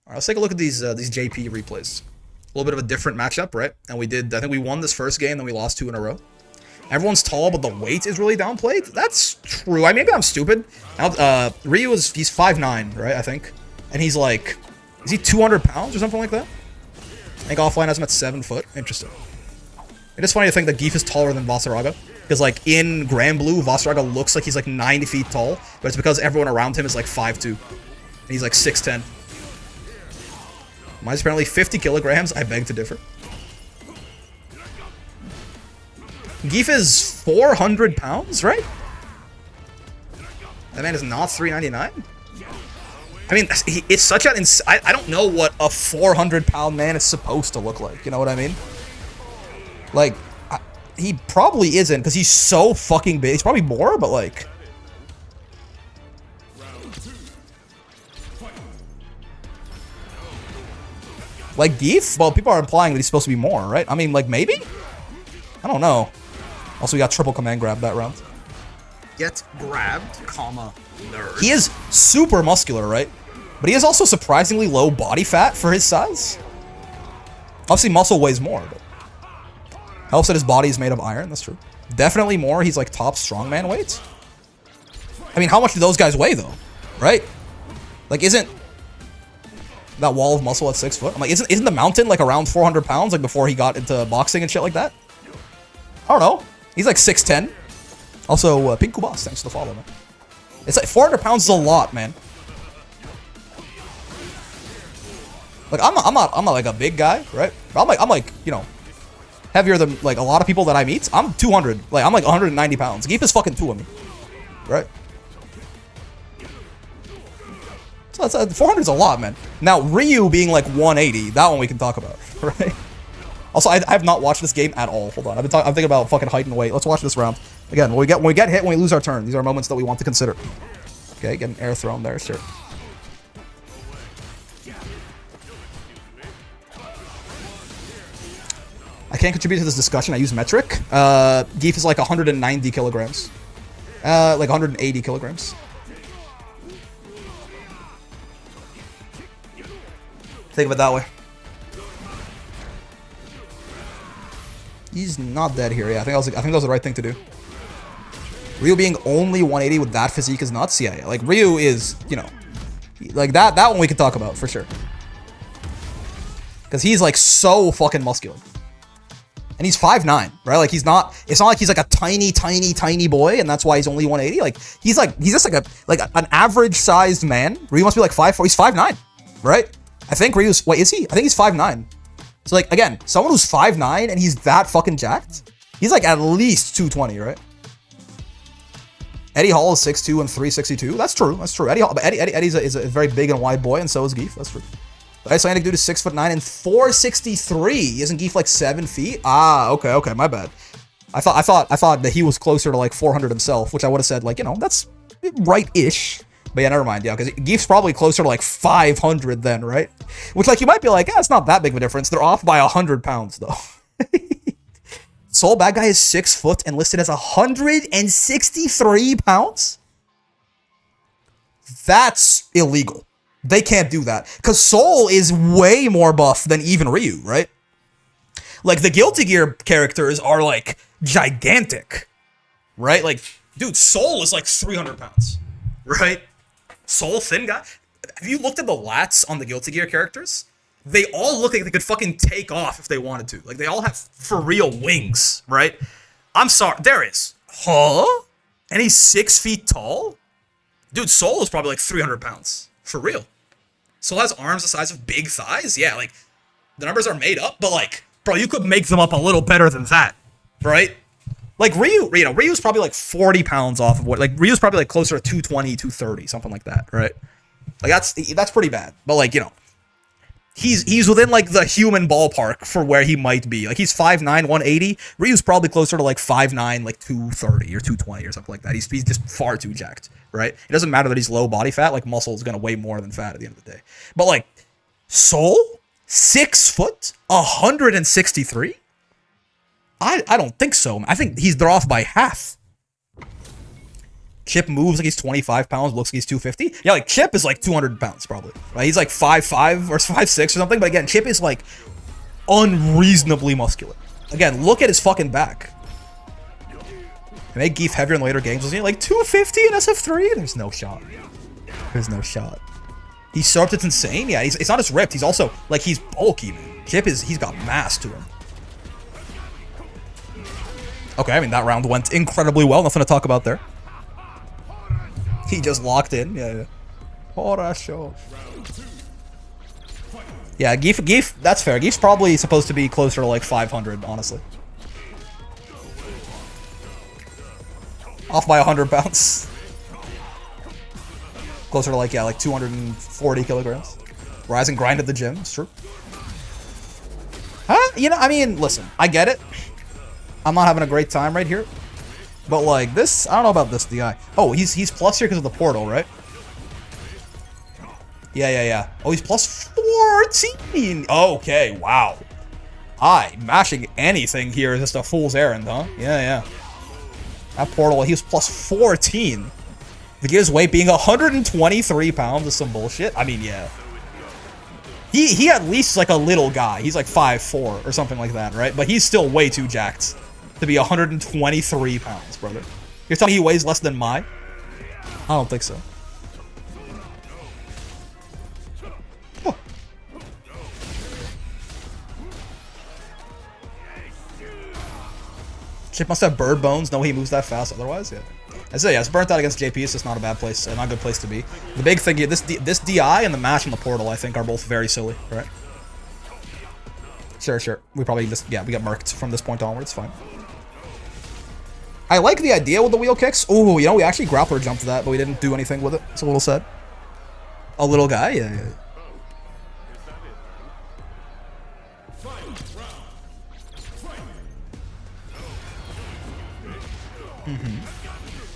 All right, let's take a look at these JP replays. A little bit of a different matchup, right? And we did, I think we won this first game, then we lost 2 in a row. Everyone's tall, but the weight is really downplayed. That's true. I mean, maybe I'm stupid. Ryu he's 5'9", right? I think, and he's like, is he 200 pounds or something like that? I think offline has him at 7 foot. Interesting. It is funny to think that Geef is taller than Vasaraga, because like in Grand Blue, Vasaraga looks like he's like 9 feet tall, but it's because everyone around him is like 5'2", and he's like 6'10". Mine's apparently 50 kilograms. I beg to differ. Geef is 400 pounds, right? That man is not 399. I mean, it's such an I don't know what a 400-pound man is supposed to look like. You know what I mean? Like, he probably isn't, because he's so fucking big. He's probably more, but like... Like, Geef? Well, people are implying that he's supposed to be more, right? I mean, like, maybe? I don't know. Also, we got triple command grab that round. Get grabbed, comma, nerd. He is super muscular, right? But he is also surprisingly low body fat for his size. Obviously, muscle weighs more, but... Helps that his body is made of iron, that's true. Definitely more, he's like top strongman weight. I mean, how much do those guys weigh, though? Right? Like, isn't... that wall of muscle at 6 foot? I'm like, isn't the mountain like around 400 pounds, like before he got into boxing and shit like that? I don't know. He's like 6'10". Also, Pink Kubas, thanks for the follow, man. It's like 400 pounds is a lot, man. Like, I'm not like a big guy, right? But I'm like, you know, heavier than like a lot of people that I meet. I'm 200. Like, I'm like 190 pounds. Geef is fucking 2 of me, right? So that's 400 is a lot, man. Now Ryu being like 180, that one we can talk about, right? Also, I have not watched this game at all. Hold on, I'm thinking about fucking height and weight. Let's watch this round again. When we get hit, when we lose our turn, these are moments that we want to consider. Okay, get an air thrown there, sure. I can't contribute to this discussion. I use metric. Geef is like 190 kilograms. Like 180 kilograms. Think of it that way. He's not dead here. Yeah, I think that was the right thing to do. Ryu being only 180 with that physique is nuts. Yeah, yeah. Like Ryu is, you know, like that one we can talk about for sure. Because he's like so fucking muscular. And he's 5'9", right? Like it's not like he's like a tiny boy and that's why he's only 180. Like he's just like an average sized man. Ryu must be like 5'4". He's 5'9", right? I think Ryu's, wait, is he? I think he's 5'9". So like, again, someone who's 5'9" and he's that fucking jacked, he's like at least 220, right? Eddie Hall is 6'2" and 362. That's true. That's true. Eddie's a very big and wide boy, and so is Geef. That's true. The Icelandic dude is 6'9" and 463. Isn't Geef like 7 feet? Ah, okay, my bad. I thought that he was closer to like 400 himself, which I would have said like, you know, that's right-ish. But yeah, never mind. Yeah, because Geef's probably closer to like 500 then, right? Which like you might be like, it's not that big of a difference. They're off by 100 pounds though. Soul Bad Guy is 6 foot and listed as 163 pounds. That's illegal. They can't do that because Soul is way more buff than even Ryu, right? Like the Guilty Gear characters are like gigantic, right? Like, dude, Soul is like 300 pounds, right? Soul thin guy. Have you looked at the lats on the Guilty Gear characters? They all look like they could fucking take off if they wanted to. Like they all have for real wings, right? I'm sorry, there is. Huh? And he's 6 feet tall? Dude, Soul is probably like 300 pounds. For real. Soul has arms the size of big thighs? Yeah, like, the numbers are made up, but like, bro, you could make them up a little better than that, right? Like, Ryu, you know, Ryu's probably like 40 pounds off of what, like, Ryu's probably like closer to 220, 230, something like that, right? Like, that's pretty bad. But like, you know, he's within like the human ballpark for where he might be. Like, he's 5'9", 180. Ryu's probably closer to like 5'9", like 230 or 220 or something like that. He's just far too jacked, right? It doesn't matter that he's low body fat. Like, muscle is going to weigh more than fat at the end of the day. But like, Soul? 6 foot? 163? I don't think so. I think they're off by half. Chip moves like he's 25 pounds, looks like he's 250. Yeah, like Chip is like 200 pounds probably. Right? He's like 5'5" or 5'6" or something. But again, Chip is like unreasonably muscular. Again, look at his fucking back. Make Geef heavier in later games. Was he like 250 in SF3? There's no shot. There's no shot. He's sharp, it's insane. Yeah, it's not just ripped. He's also like he's bulky, man. Chip he's got mass to him. Okay, I mean that round went incredibly well. Nothing to talk about there. He just locked in. Yeah. Horror. Yeah, Geef, that's fair. Geef's probably supposed to be closer to like 500, honestly. Off by 100 pounds. Closer to like, yeah, like 240 kilograms. Rise and grind at the gym, it's true. Huh? You know, I mean, listen, I get it. I'm not having a great time right here. But like this, I don't know about this DI. Oh, he's plus here because of the portal, right? Yeah. Oh, he's plus 14. Okay, wow. Mashing anything here is just a fool's errand, huh? Yeah. That portal, he was plus 14. Vegeta's weight being 123 pounds is some bullshit. I mean, yeah. He at least is like a little guy. He's like 5'4" or something like that, right? But he's still way too jacked to be 123 pounds, brother. You're telling me he weighs less than Mai? I don't think so. Oh. Chip must have bird bones. No way he moves that fast otherwise, yeah. I say, yeah, it's burnt out against JP. It's just not a bad place, not a good place to be. The big thing here, this DI and the mash in the portal, I think, are both very silly, right? Sure. We probably just, yeah, we got murked from this point onward. It's fine. I like the idea with the wheel kicks. Ooh, you know, we actually grappler jumped that, but we didn't do anything with it. It's a little sad. A little guy? Yeah.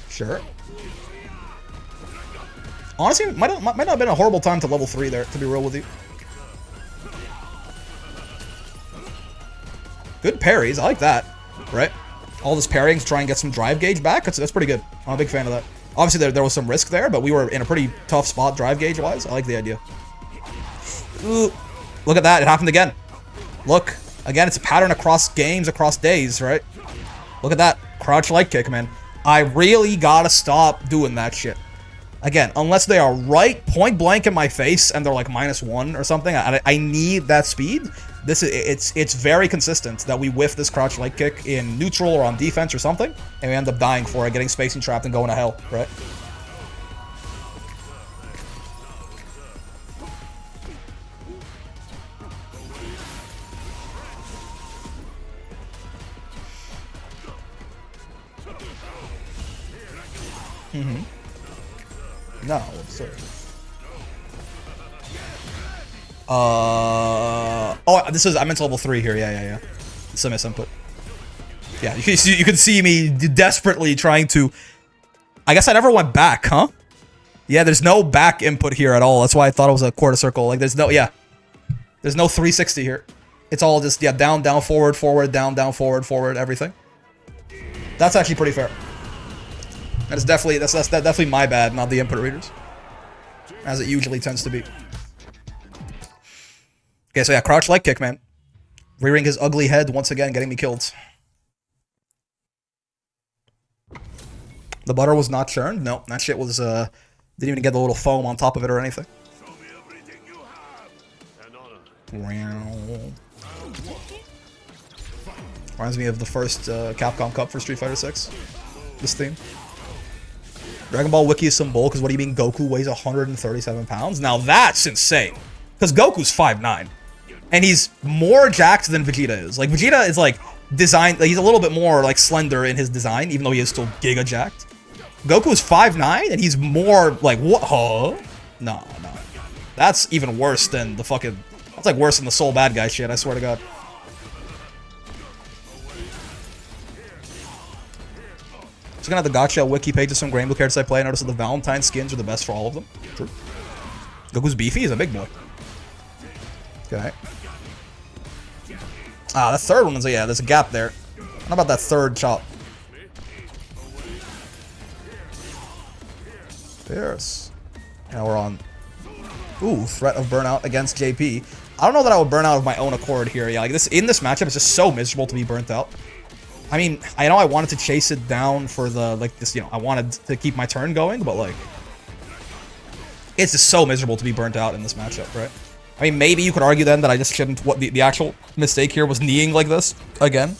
Sure. Honestly, might not have been a horrible time to level 3 there, to be real with you. Good parries, I like that. Right? All this parrying to try and get some drive gauge back, that's pretty good. I'm a big fan of that. Obviously, there was some risk there, but we were in a pretty tough spot drive gauge-wise. I like the idea. Ooh, look at that, it happened again. Look, again, it's a pattern across games, across days, right? Look at that, crouch light kick, man. I really gotta stop doing that shit. Again, unless they are right point blank in my face and they're like -1 or something, I need that speed. It's very consistent that we whiff this crouch light kick in neutral or on defense or something, and we end up dying for it, getting spacing trapped and going to hell, right? No, absurd. Oh, I meant level 3 here. Yeah. It's a misinput. Yeah, you can see me desperately trying to. I guess I never went back, huh? Yeah, there's no back input here at all. That's why I thought it was a quarter circle. Like there's no 360 here. It's all just down, forward, down, forward, everything. That's actually pretty fair. That's definitely my bad, not the input readers, as it usually tends to be. Okay, so yeah, crouch leg kick, man. Rearing his ugly head once again, getting me killed. The butter was not churned. No, that shit was didn't even get the little foam on top of it or anything. Reminds me of the first Capcom Cup for Street Fighter 6. This theme. Dragon Ball Wiki is some bull, because what do you mean Goku weighs 137 pounds? Now that's insane. Because Goku's 5'9". And he's more jacked than Vegeta is. Like, Vegeta is, like, designed... Like, he's a little bit more, like, slender in his design, even though he is still giga jacked. Goku's 5'9", and he's more, like, what? Huh? No. That's even worse than the fucking... That's, like, worse than the Soul Bad Guy shit, I swear to God. Looking at the Gacha wiki page of some Granblue characters I play, I noticed that the Valentine skins are the best for all of them. True. Goku's beefy, he's a big boy. Okay. Ah, that third one is, yeah, there's a gap there. How about that third chop? Fierce. Now we're on. Ooh, threat of burnout against JP. I don't know that I would burn out of my own accord here. Yeah, like this in this matchup, it's just so miserable to be burnt out. I mean, I know I wanted to chase it down for the, like, this, I wanted to keep my turn going, but, like, it's just so miserable to be burnt out in this matchup, right? I mean, maybe you could argue then that I just shouldn't, what the actual mistake here was kneeing like this, again.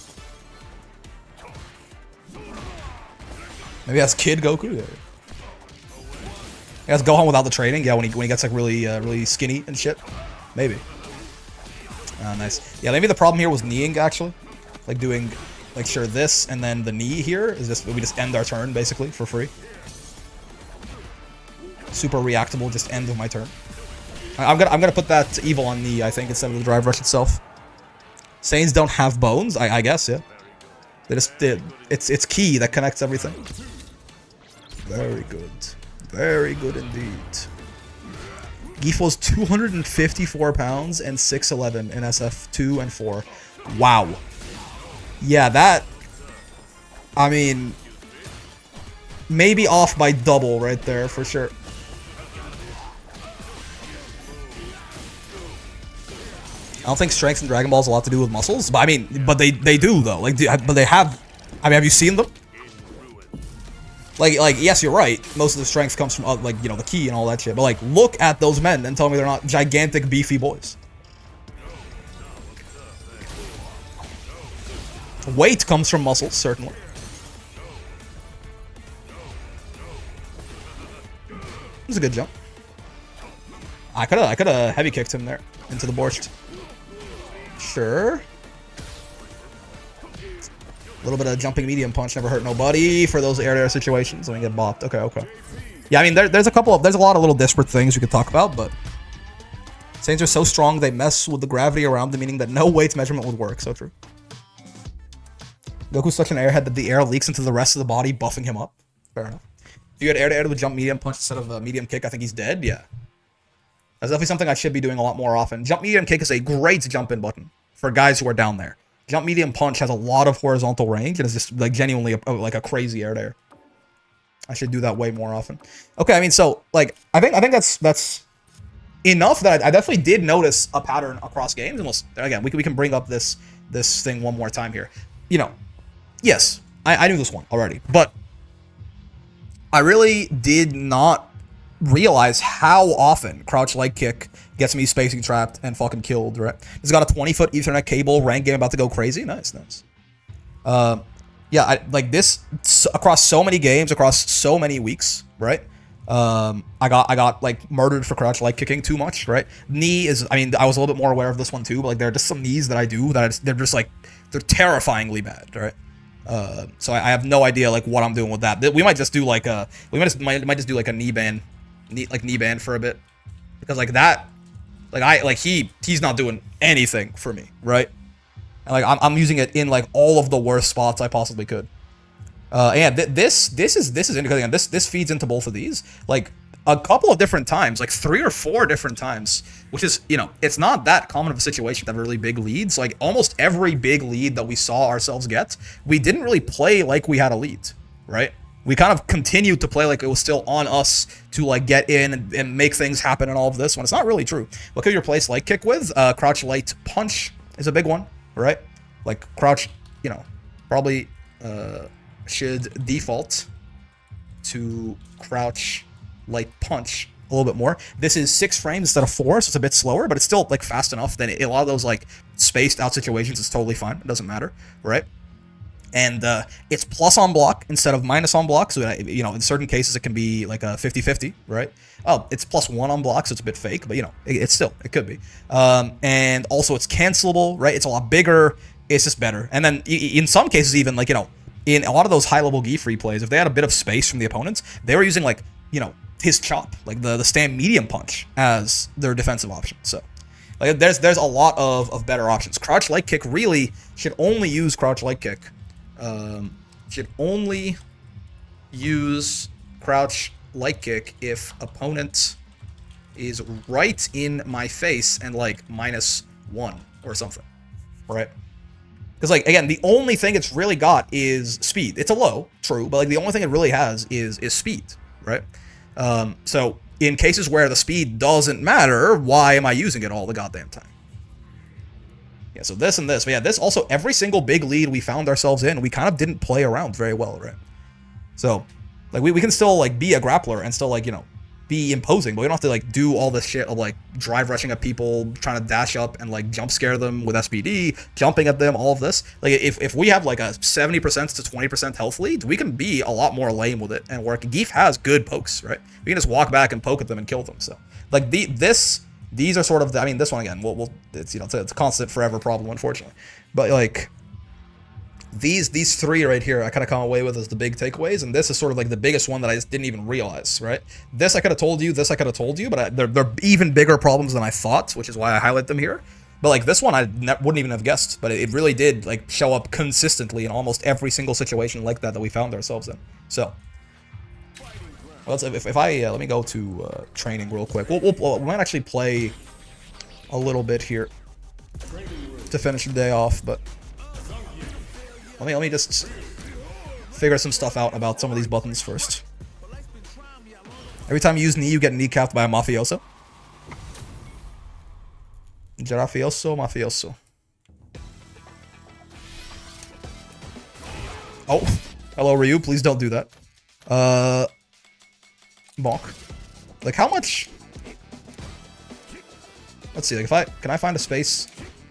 Maybe that's Kid Goku. Yeah. He has Gohan without the training, yeah, when he gets, like, really skinny and shit. Maybe. Oh, nice. Yeah, maybe the problem here was kneeing, actually. Like, doing... Like, sure, this, and then the knee here is just, we just end our turn, basically, for free. Super reactable, just end of my turn. I'm gonna put that evil on knee, I think, instead of the drive rush itself. Saiyans don't have bones, I guess, yeah. They just did. It's ki that connects everything. Very good. Very good indeed. Gifo's 254 pounds and 6'11 in SF2 and 4. Wow. Yeah, that... I mean... Maybe off by double right there, for sure. I don't think strength in Dragon Ball has a lot to do with muscles, but I mean, but they do though. Like, but they have. I mean, have you seen them? Like, yes, you're right. Most of the strength comes from like, the ki and all that shit. But like, look at those men and tell me they're not gigantic, beefy boys. Weight comes from muscles, certainly. It was a good jump. I could have heavy kicked him there into the borscht. Sure. A little bit of jumping medium punch never hurt nobody for those air-to-air situations. Let me get bopped. Okay. Yeah, I mean, there's a lot of little disparate things you could talk about, but Saiyans are so strong they mess with the gravity around them, meaning that no weight measurement would work. So true. Goku's such an airhead that the air leaks into the rest of the body, buffing him up. Fair enough. If you had air-to-air with jump medium punch instead of a medium kick, I think he's dead. Yeah. That's definitely something I should be doing a lot more often. Jump medium kick is a great jump-in button for guys who are down there. Jump medium punch has a lot of horizontal range and is just like genuinely like a crazy air there. I should do that way more often. Okay, I mean, so like I think that's enough that I definitely did notice a pattern across games. And again, we can bring up this thing one more time here. Yes, I knew this one already, but I really did not realize how often crouch leg kick gets me spacing trapped and fucking killed, right? It's got a 20-foot Ethernet cable, rank game about to go crazy. Nice. Yeah, like this across so many games, across so many weeks, right? I got like murdered for crouch leg kicking too much, right? Knee is, I mean, I was a little bit more aware of this one too, but like there are just some knees that I do that they're just like, they're terrifyingly bad, right? So I have no idea like what I'm doing with that. We might just do like a, might just do like a knee ban for a bit, because like that, like he's not doing anything for me, right? And like I'm using it in like all of the worst spots I possibly could. And this is indicating, and this feeds into both of these like a couple of different times, like 3 or 4 different times, which is, it's not that common of a situation to have really big leads. Like almost every big lead that we saw ourselves get, we didn't really play like we had a lead, right? We kind of continued to play like it was still on us to like get in and make things happen and all of this when it's not really true. What could you replace light kick with? Crouch light punch is a big one, right? Like crouch, probably should default to crouch light punch a little bit more. This is 6 frames instead of 4, so it's a bit slower, but it's still like fast enough that a lot of those like spaced out situations is totally fine. It doesn't matter, right? And it's plus on block instead of minus on block, so that, in certain cases it can be like a 50-50, right? Oh, it's plus 1 on block, so it's a bit fake, but it could be. And also it's cancelable, right? It's a lot bigger. It's just better. And then in some cases even like, in a lot of those high-level gi free plays, if they had a bit of space from the opponents, they were using like, his chop, like the stand medium punch as their defensive option. So like there's a lot of better options. Crouch light kick really should only use crouch light kick. Should only use crouch light kick if opponent is right in my face and like -1 or something, right? Because like again, the only thing it's really got is speed. It's a low, true, but like the only thing it really has is speed, right? So in cases where the speed doesn't matter, why am I using it all the goddamn time? Yeah, so this and this. But yeah, this also, every single big lead we found ourselves in, we kind of didn't play around very well, right? So, like, we can still, like, be a grappler and still, like, you know, be imposing, but we don't have to, like, do all this shit of, like, drive rushing at people, trying to dash up and, like, jump scare them with SPD, jumping at them, all of this. Like, if we have, like, a 70% to 20% health lead, we can be a lot more lame with it and work. Geef has good pokes, right? We can just walk back and poke at them and kill them, so. Like, these are sort of, I mean, this one, again, it's, you know, it's a constant forever problem, unfortunately. But, like, these three right here, I kind of come away with as the big takeaways, and this is sort of like the biggest one that I just didn't even realize, right? This I could have told you, this I could have told you, but they're even bigger problems than I thought, which is why I highlight them here. But, like, this one I wouldn't even have guessed, but it really did, like, show up consistently in almost every single situation like that we found ourselves in. So, well, if I let me go to training real quick. We might actually play a little bit here to finish the day off, but let me just figure some stuff out about some of these buttons first. Every time you use knee, you get kneecapped by a mafioso. Girafioso, mafioso. Oh, hello Ryu, please don't do that. Bonk. Like, how much? Let's see, like, can I find a space?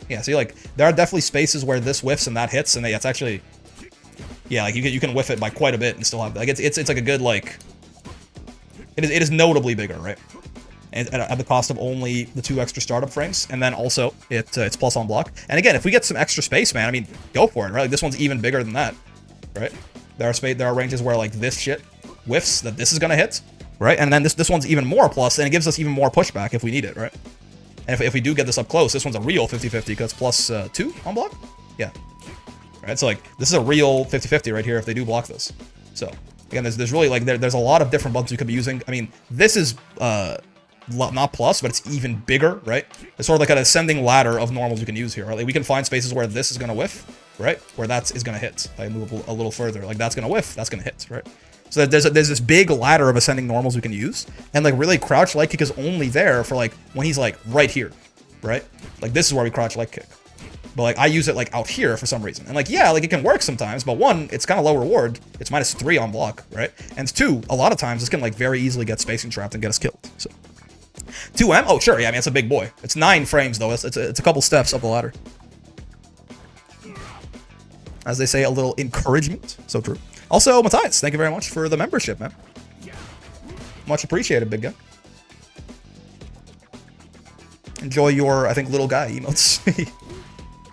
Yeah, see, like, there are definitely spaces where this whiffs and that hits, and it's actually, yeah, like, you can whiff it by quite a bit and still have, like, it's like a good, like, it is notably bigger, right? And at the cost of only the 2 extra startup frames, and then also it's plus on block. And again, if we get some extra space, man, I mean, go for it, right? Like, this one's even bigger than that, right? There are ranges where, like, this shit whiffs that this is gonna hit, right? And then this one's even more plus, and it gives us even more pushback if we need it, right? And if we do get this up close, this one's a real 50-50 because plus 2 on block? Yeah. Right, so, like, this is a real 50-50 right here if they do block this. So, again, there's really, like, there's a lot of different buttons you could be using. I mean, this is not plus, but it's even bigger, right? It's sort of like an ascending ladder of normals you can use here, right? Like, we can find spaces where this is going to whiff, right? Where that is going to hit. If I move a little further, like, that's going to whiff, that's going to hit, right? So there's this big ladder of ascending normals we can use, and, like, really crouch light kick is only there for, like, when he's, like, right here, right? Like, this is where we crouch light kick. But, like, I use it, like, out here for some reason. And, like, yeah, like, it can work sometimes, but one, it's kind of low reward. It's -3 on block, right? And 2, a lot of times, this can, like, very easily get spacing trapped and get us killed, so. 2M? Oh, sure, yeah, I mean, it's a big boy. It's 9 frames, though. It's a couple steps up the ladder. As they say, a little encouragement. So true. Also, Matthias, thank you very much for the membership, man. Much appreciated, big guy. Enjoy your, I think, little guy emotes.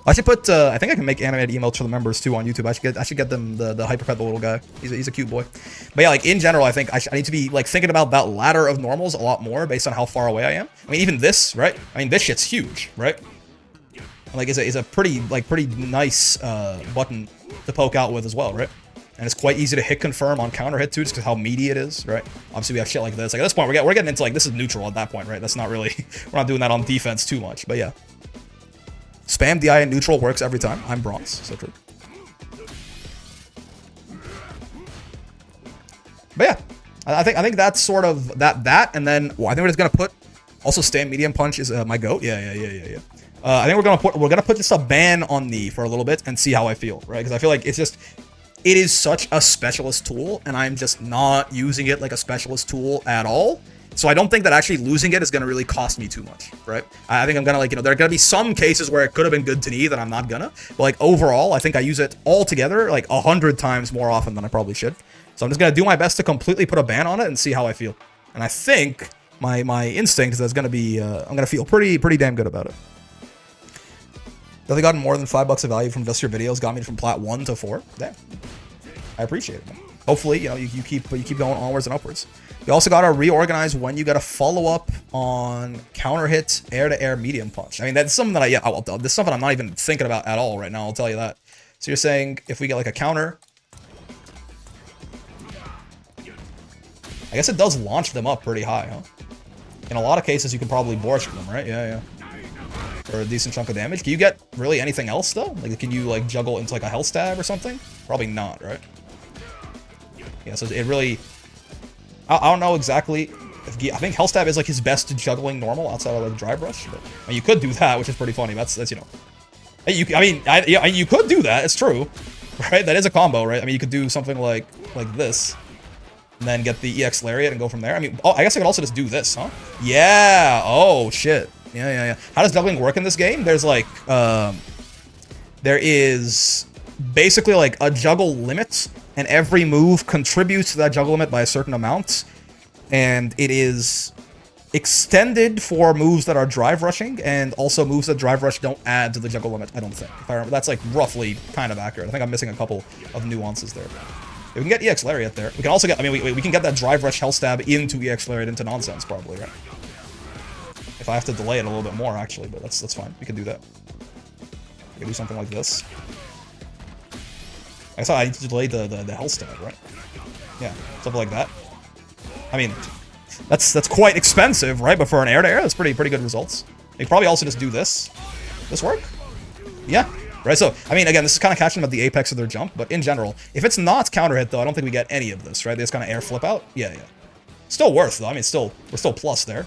I should put, I think I can make animated emotes for the members, too, on YouTube. I should get them the Hyperpet, the little guy. He's a cute boy. But yeah, like, in general, I think I need to be, like, thinking about that ladder of normals a lot more based on how far away I am. I mean, even this, right? I mean, this shit's huge, right? Like, is a pretty nice button to poke out with as well, right? And it's quite easy to hit confirm on counter hit too, just because how meaty it is, right? Obviously, we have shit like this. Like, at this point, we're getting into, like, this is neutral at that point, right? That's not really, we're not doing that on defense too much, but yeah. Spam DI in neutral works every time. I'm bronze, so true. But yeah, I think that's sort of that, and then well, I think we're just gonna put also stand medium punch is my goat. Yeah. I think we're gonna put just a ban on knee for a little bit and see how I feel, right? Because I feel like it is such a specialist tool, and I'm just not using it like a specialist tool at all. So I don't think that actually losing it is going to really cost me too much, right? I think I'm going to, like, you know, there are going to be some cases where it could have been good to knee that I'm not gonna. But, like, overall, I think I use it all together, like, 100 times more often than I probably should. So I'm just going to do my best to completely put a ban on it and see how I feel. And I think my instinct is that it's going to be, I'm going to feel pretty damn good about it. Definitely gotten more than $5 of value from just your videos. Got me from plat 1 to 4. Damn. I appreciate it, man. Hopefully, you know, you keep going onwards and upwards. You also got to reorganize when you got to follow up on counter hit, air-to-air medium punch. I mean, that's something that this is something I'm not even thinking about at all right now, I'll tell you that. So you're saying if we get, like, a counter, I guess it does launch them up pretty high, huh? In a lot of cases, you can probably borscht them, right? Yeah. For a decent chunk of damage. Can you get really anything else, though? Like, can you, like, juggle into, like, a health stab or something? Probably not, right? Yeah, so it really... I don't know exactly. I think Hellstab is like his best juggling normal outside of like Drive Rush. But, I mean, you could do that, which is pretty funny. That's you know. You could do that. It's true, right? That is a combo, right? I mean, you could do something like this, and then get the EX Lariat and go from there. I mean, oh, I guess I could also just do this, huh? Yeah. Oh shit. Yeah. How does juggling work in this game? There's like, there is basically like a juggle limit, and every move contributes to that juggle limit by a certain amount, and it is extended for moves that are drive rushing, and also moves that drive rush don't add to the juggle limit, I don't think. If I remember, that's like roughly kind of accurate. I think I'm missing a couple of nuances there. Yeah, we can get EX Lariat there. We can also get, I mean, we can get that drive rush Hellstab into EX Lariat into nonsense, probably, right? If I have to delay it a little bit more, actually, but that's fine. We can do that. We can do something like this. I saw I need to delay the Hellstab, right? Yeah, something like that. I mean, that's quite expensive, right? But for an air-to-air, that's pretty good results. You could probably also just do this. This work? Yeah. Right, so, I mean, again, this is kind of catching them at the apex of their jump, but in general, if it's not counter hit, though, I don't think we get any of this, right? They just kind of air flip out. Yeah. Still worth, though. I mean, we're still plus there.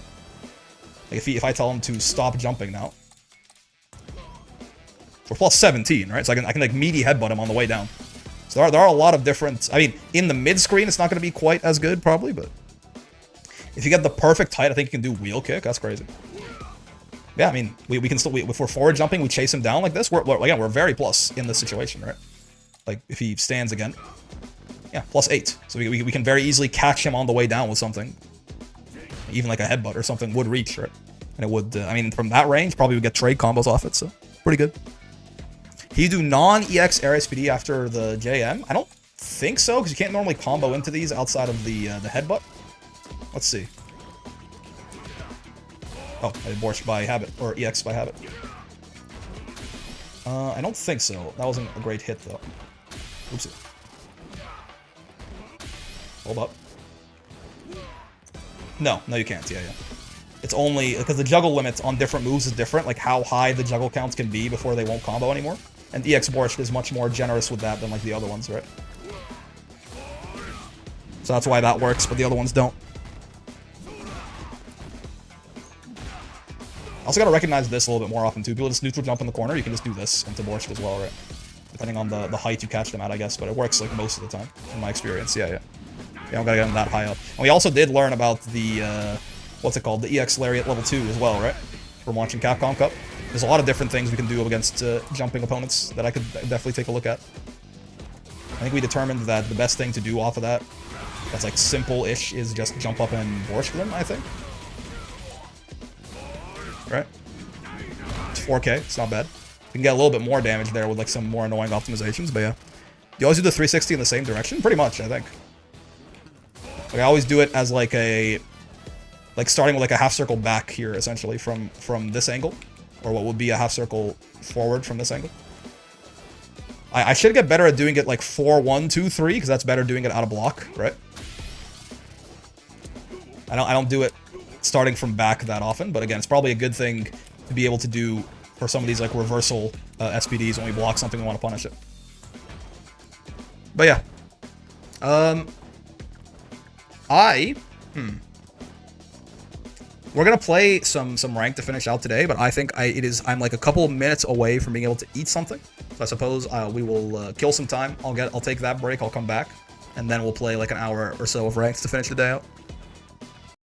Like, if I tell him to stop jumping now. We're plus 17, right? So I can like, meaty headbutt him on the way down. So there are a lot of different... I mean, in the mid-screen, it's not going to be quite as good, probably, but... If you get the perfect height, I think you can do wheel kick. That's crazy. Yeah, I mean, we can still... if we're forward jumping, we chase him down like this. Again, we're very plus in this situation, right? Like, if he stands again. Yeah, plus 8. So we can very easily catch him on the way down with something. Even like a headbutt or something would reach, right? And it would... I mean, from that range, probably would get trade combos off it, so... Pretty good. Can you do non-EX air SPD after the JM? I don't think so, because you can't normally combo into these outside of the headbutt. Let's see. Oh, I did Borscht by habit, or EX by habit. I don't think so. That wasn't a great hit, though. Oopsie. Hold up. No, you can't. Yeah. It's only... because the juggle limits on different moves is different, like how high the juggle counts can be before they won't combo anymore. And EX Borscht is much more generous with that than, like, the other ones, right? So that's why that works, but the other ones don't. Also gotta recognize this a little bit more often, too. People just neutral jump in the corner, you can just do this into Borscht as well, right? Depending on the height you catch them at, I guess, but it works, like, most of the time, in my experience. Yeah, I don't gotta get them that high up. And we also did learn about the, what's it called? The EX Lariat level 2 as well, right? From watching Capcom Cup. There's a lot of different things we can do against jumping opponents that I could definitely take a look at. I think we determined that the best thing to do off of that's like simple-ish, is just jump up and Borscht them, I think. Right? It's 4K, it's not bad. We can get a little bit more damage there with like some more annoying optimizations, but yeah. You always do the 360 in the same direction? Pretty much, I think. Like, I always do it as like a... like starting with like a half circle back here, essentially, from this angle. Or what would be a half circle forward from this angle. I should get better at doing it like 4, 1, 2, 3, because that's better doing it out of block, right? I don't do it starting from back that often, but again, it's probably a good thing to be able to do for some of these like reversal SPDs when we block something we want to punish it. But yeah. We're gonna play some rank to finish out today, but I think I'm like a couple of minutes away from being able to eat something. So I suppose we will kill some time. I'll take that break. I'll come back, and then we'll play like an hour or so of ranks to finish the day out.